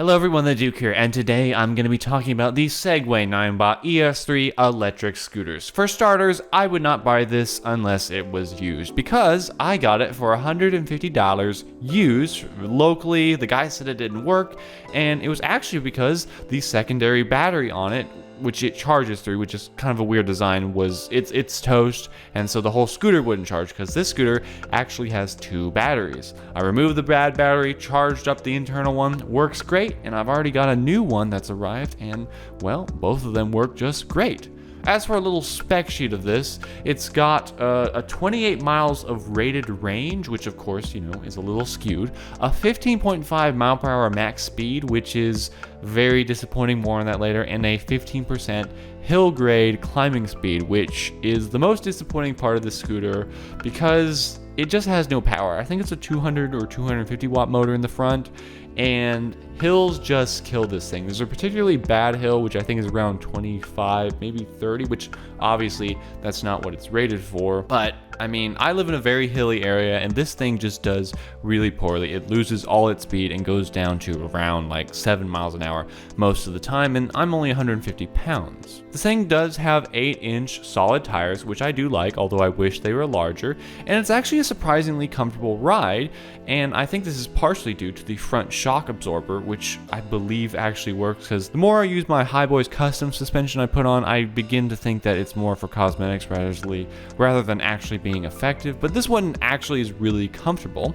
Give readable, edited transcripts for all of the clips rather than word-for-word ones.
Hello everyone, the Duke here, and today I'm going to be talking about the Segway Ninebot ES3 electric scooters. For starters, I would not buy this unless it was used, because I got it for $150 used locally. The guy said it didn't work, and it was actually because the secondary battery on it, which it charges through, which is kind of a weird design, was it's toast, and so the whole scooter wouldn't charge because this scooter actually has two batteries. I removed the bad battery, charged up the internal one, works great, and I've already got a new one that's arrived, and well, both of them work just great. As for a little spec sheet of this, it's got a 28 miles of rated range, which of course, is a little skewed, a 15.5 mile per hour max speed, which is very disappointing, more on that later, and a 15% hill grade climbing speed, which is the most disappointing part of the scooter because it just has no power. I think it's a 200 or 250 watt motor in the front, and hills just kill this thing. There's a particularly bad hill, which I think is around 25, maybe 30, which obviously that's not what it's rated for. But I mean, I live in a very hilly area, and this thing just does really poorly. It loses all its speed and goes down to around like 7 miles an hour most of the time, and I'm only 150 pounds. This thing does have 8-inch solid tires, which I do like, although I wish they were larger, and it's actually a surprisingly comfortable ride, and I think this is partially due to the front shock absorber, which I believe actually works, because the more I use my High Boys custom suspension I put on, I begin to think that it's more for cosmetics rather than actually being effective. But this one actually is really comfortable.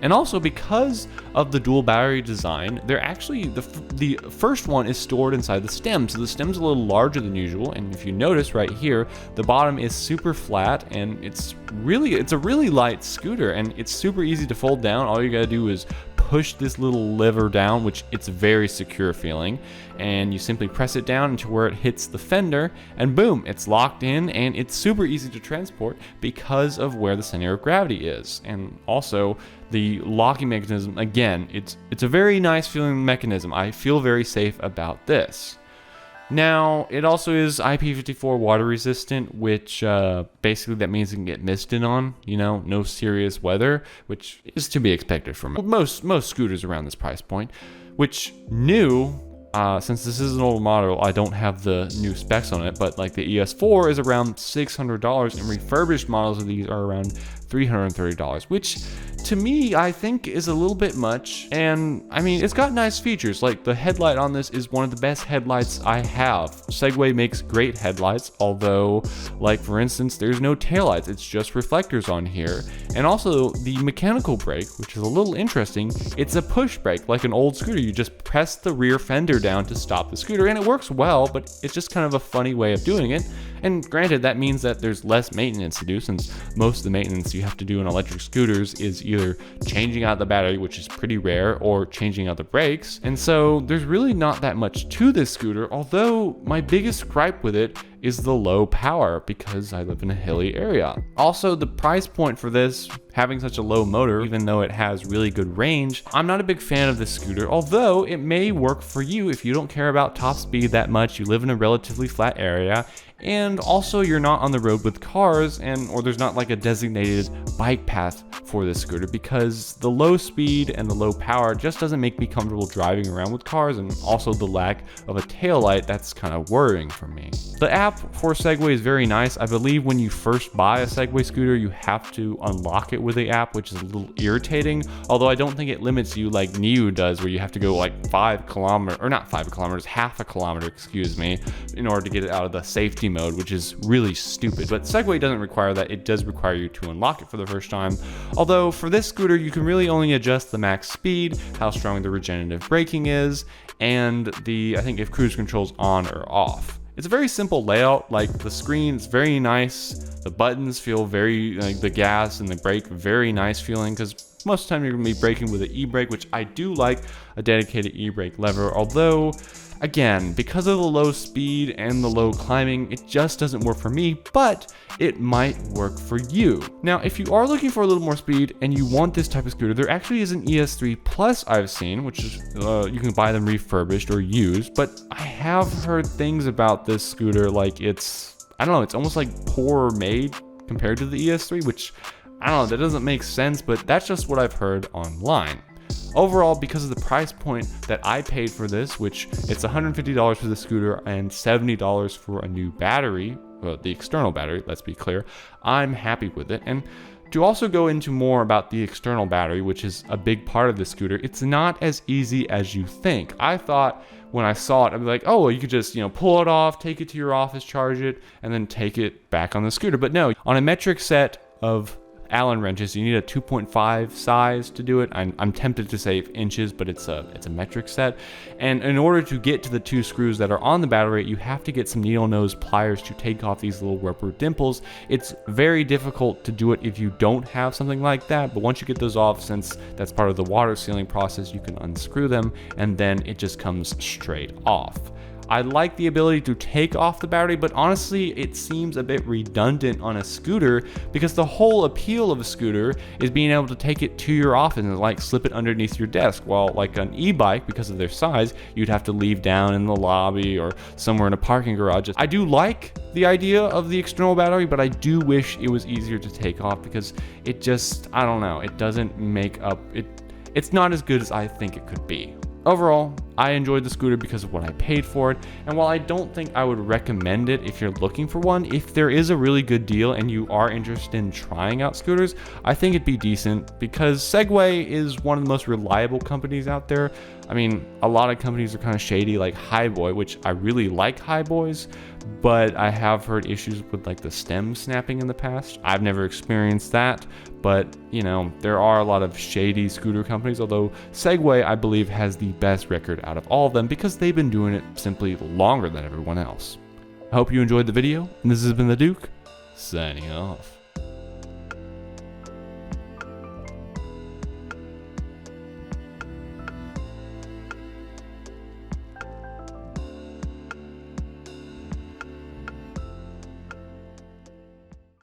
And also, because of the dual battery design, they're actually, the first one is stored inside the stem, so the stem's a little larger than usual, and if you notice right here, the bottom is super flat, and it's a really light scooter, and it's super easy to fold down. All you gotta do is push this little lever down, which it's very secure feeling, and you simply press it down into where it hits the fender, and boom, it's locked in, and it's super easy to transport because of where the center of gravity is. And also, the locking mechanism, again, it's a very nice feeling mechanism. I feel very safe about this. Now, it also is IP54 water resistant, which basically that means it can get misted on, no serious weather, which is to be expected from most scooters around this price point. Which new, since this is an old model, I don't have the new specs on it, but like the ES4 is around $600, and refurbished models of these are around $330, which to me, I think is a little bit much. And I mean, it's got nice features, like the headlight on this is one of the best headlights I have. Segway makes great headlights, although, like for instance, there's no taillights, it's just reflectors on here. And also the mechanical brake, which is a little interesting, it's a push brake like an old scooter. You just press the rear fender down to stop the scooter, and it works well, but it's just kind of a funny way of doing it. And granted, that means that there's less maintenance to do, since most of the maintenance you have to do in electric scooters is either changing out the battery, which is pretty rare, or changing out the brakes. And so there's really not that much to this scooter, although my biggest gripe with it is the low power, because I live in a hilly area. Also, the price point for this, having such a low motor, even though it has really good range, I'm not a big fan of this scooter, although it may work for you if you don't care about top speed that much, you live in a relatively flat area, and also you're not on the road with cars, or there's not like a designated bike path for this scooter, because the low speed and the low power just doesn't make me comfortable driving around with cars, and also the lack of a taillight, that's kind of worrying for me. The app for Segway is very nice. I believe when you first buy a Segway scooter, you have to unlock it with the app, which is a little irritating, although I don't think it limits you like NIU does, where you have to go like 5 kilometers, or not 5 kilometers, half a kilometer, excuse me, in order to get it out of the safety mode, which is really stupid. But Segway doesn't require that. It does require you to unlock it for the first time. Although for this scooter, you can really only adjust the max speed, how strong the regenerative braking is, and I think if cruise control's on or off. It's a very simple layout, like the screen's very nice, the buttons feel very, like the gas and the brake, very nice feeling, because most of the time you're going to be braking with an e-brake, which I do like a dedicated e-brake lever, although again, because of the low speed and the low climbing, it just doesn't work for me, but it might work for you. Now, if you are looking for a little more speed and you want this type of scooter, there actually is an ES3 Plus I've seen, which is, you can buy them refurbished or used, but I have heard things about this scooter, like it's almost like poor made compared to the ES3, which, I don't know, that doesn't make sense, but that's just what I've heard online. Overall, because of the price point that I paid for this, which it's $150 for the scooter and $70 for a new battery, well, the external battery, let's be clear, I'm happy with it. And to also go into more about the external battery, which is a big part of the scooter, it's not as easy as you think. I thought when I saw it, I'd be like, oh, well, you could just, pull it off, take it to your office, charge it, and then take it back on the scooter. But no, on a metric set of Allen wrenches, you need a 2.5 size to do it. I'm tempted to say inches, but it's a metric set. And in order to get to the 2 screws that are on the battery, you have to get some needle nose pliers to take off these little rubber dimples. It's very difficult to do it if you don't have something like that, but once you get those off, since that's part of the water sealing process, you can unscrew them and then it just comes straight off. I like the ability to take off the battery, but honestly, it seems a bit redundant on a scooter because the whole appeal of a scooter is being able to take it to your office and like slip it underneath your desk. While like an e-bike, because of their size, you'd have to leave down in the lobby or somewhere in a parking garage. I do like the idea of the external battery, but I do wish it was easier to take off because it just, I don't know, it doesn't make up, it's not as good as I think it could be. Overall, I enjoyed the scooter because of what I paid for it, and while I don't think I would recommend it if you're looking for one, if there is a really good deal and you are interested in trying out scooters, I think it'd be decent because Segway is one of the most reliable companies out there. I mean, a lot of companies are kind of shady, like Highboy, which I really like Highboys, but I have heard issues with like the stem snapping in the past. I've never experienced that, but there are a lot of shady scooter companies, although Segway, I believe, has the best record out of all of them because they've been doing it simply longer than everyone else. I hope you enjoyed the video, and this has been the Duke, signing off.